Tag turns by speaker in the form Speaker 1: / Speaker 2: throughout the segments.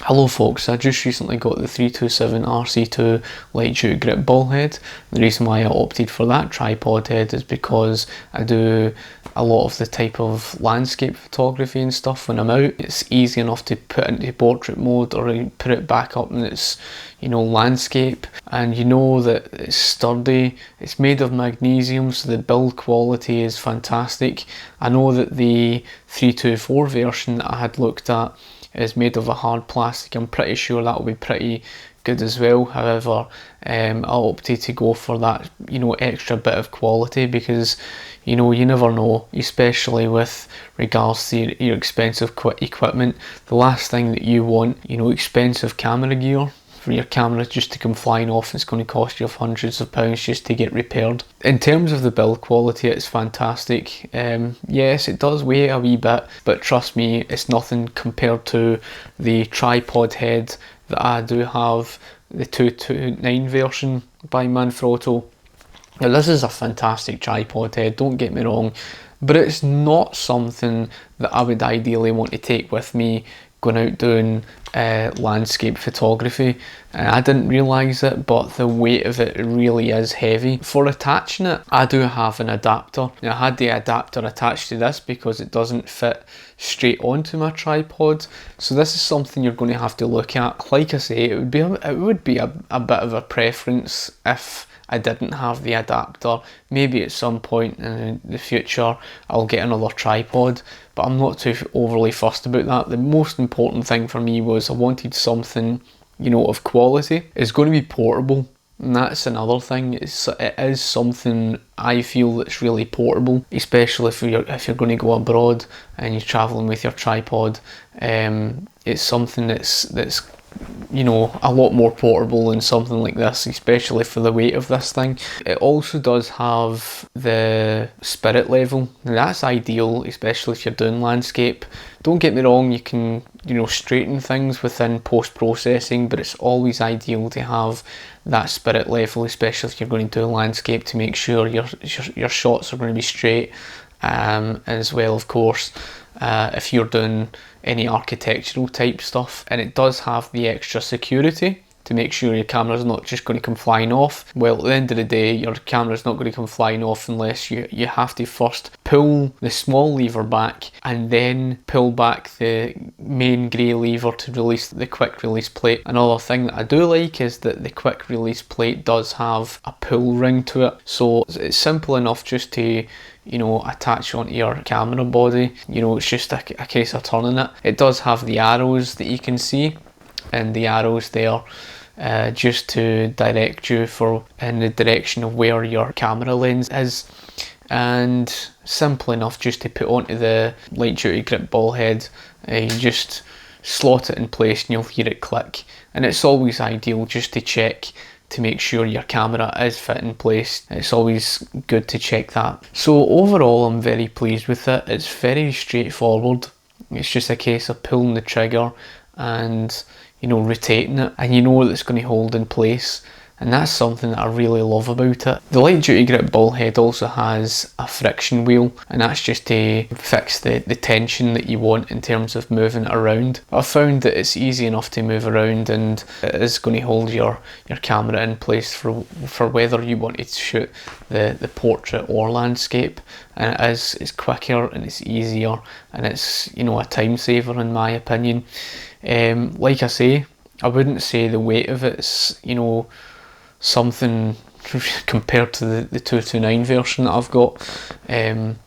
Speaker 1: Hello folks, I just recently got the 327RC2 light duty grip ball head. The reason why I opted for that tripod head is because I do a lot of the type of landscape photography and stuff when I'm out. It's easy enough to put into portrait mode or put it back up in its, landscape, and you know that it's sturdy. It's made of magnesium, so the build quality is fantastic. I know that the 324 version that I had looked at is made of a hard plastic. I'm pretty sure that will be pretty good as well. However, I opted to go for that, extra bit of quality because, you never know, especially with regards to your expensive equipment. The last thing that you want, expensive camera gear for your camera just to come flying off. It's going to cost you hundreds of pounds just to get repaired. In terms of the build quality, it's fantastic. Yes, it does weigh a wee bit, but trust me, it's nothing compared to the tripod head that I do have, the 229 version by Manfrotto. Now this is a fantastic tripod head, don't get me wrong, but it's not something that I would ideally want to take with me going out doing landscape photography. I didn't realise it, but the weight of it really is heavy. For attaching it, I do have an adapter. Now, I had the adapter attached to this because it doesn't fit straight onto my tripod, so this is something you're going to have to look at. Like I say, it would be a bit of a preference if I didn't have the adapter. Maybe at some point in the future I'll get another tripod, but I'm not too overly fussed about that. The most important thing for me was I wanted something, of quality. It's going to be portable, and that's another thing. It is something I feel that's really portable, especially if you're going to go abroad and you're travelling with your tripod. It's something that's a lot more portable than something like this, especially for the weight of this thing. It also does have the spirit level. Now that's ideal, especially if you're doing landscape. Don't get me wrong, you can straighten things within post-processing, but it's always ideal to have that spirit level, especially if you're going to do a landscape, to make sure your shots are going to be straight. As well, of course, if you're doing any architectural type stuff. And it does have the extra security to make sure your camera's not just going to come flying off. Well, at the end of the day, your camera's not going to come flying off unless you have to first pull the small lever back and then pull back the main grey lever to release the quick release plate. Another thing that I do like is that the quick release plate does have a pull ring to it, so it's simple enough just to attach onto your camera body. It's just a case of turning it. It does have the arrows that you can see, and the arrows there just to direct you in the direction of where your camera lens is, and simple enough just to put onto the light duty grip ball head. You just slot it in place and you'll hear it click, and it's always ideal just to check to make sure your camera is fit in place. It's always good to check that. So overall, I'm very pleased with it. It's very straightforward. It's just a case of pulling the trigger and rotating it, and that it's going to hold in place. And that's something that I really love about it. The light duty grip ball head also has a friction wheel, and that's just to fix the tension that you want in terms of moving it around. I've found that it's easy enough to move around, and it is going to hold your camera in place for whether you want to shoot the portrait or landscape. And it's quicker and it's easier, and it's a time saver in my opinion. Like I say, I wouldn't say the weight of it's something compared to the 229 version that I've got, and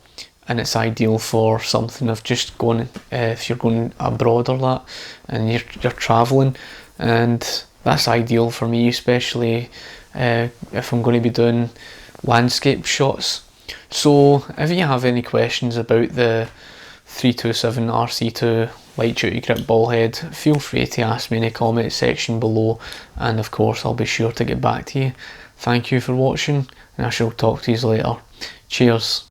Speaker 1: it's ideal for something of just going, if you're going abroad or that and you're travelling, and that's ideal for me, especially if I'm going to be doing landscape shots. So if you have any questions about the 327RC2 light duty grip ball head, feel free to ask me in the comment section below, and of course I'll be sure to get back to you. Thank you for watching, and I shall talk to you later. Cheers.